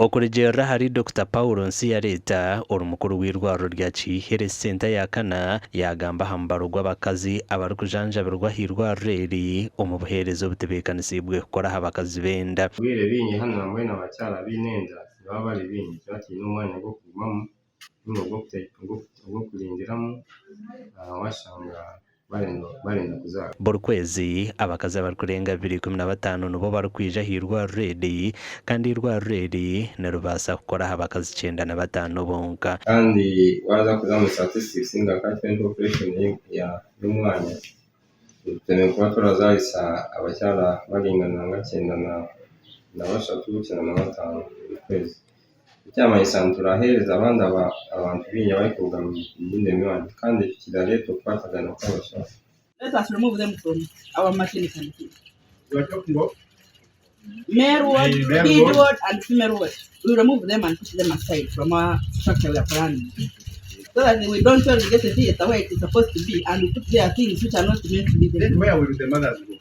Okurejera hari Dr. Paul Nsiyareta urumukuru w'irwaro rya Kihere Center ya Kana yagamba hambaro rw'abakazi abarukujanjabirwa hirwareri umubuherezo butebekanisiibwe kukora abakazi benda bwire binyi hano bamwe n'abacyara binenda baba bari binyi cyati n'umwanya wo kugumamu n'ubwo kurindiramo washanga barenda kuzara buri kwezi abakazi barikurenga 215 nubo barukwija hirwareri kandi irwareri narubasa gukora abakazi 95 bonka kandi waza kuzamu statistics ingaka 20 population ya n'umwanya tene kwa turazahisa abacyara bagingana na 9 na bashatu 95 kwezi icyama isantura hereza abandi abantu binya bari kugama inde miwani kandi kidareto kwatagana kwabasha. Let us remove them from our maternity. You are talking about male ward, feed ward, and female ward. We remove them and push them aside from our structure we are planning. So that we don't tell get the theater where it is supposed to be and we put there things which are not meant to be there. Then where will the mothers go?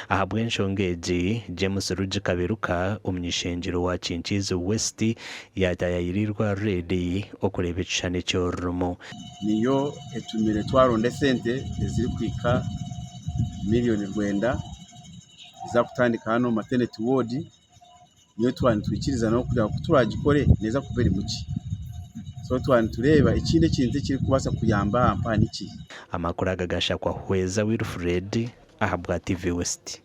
Ahabwe nshongeji James Ruji Kaberuka umnyishengero wa Chinchizo West yatayayirirwa redi okureba cyane cyorumo niyo etumire twaronde sente eziri kwika miliyoni 9 za kutandika hano maternity ward niyo twikiriza no kugira kuturagikore neza kubera muki so tureba ikindi kintu kiri kubasa kuyamba ampa niki amakuru agagasha kwa Hweza Wilfred ahabwa TV West.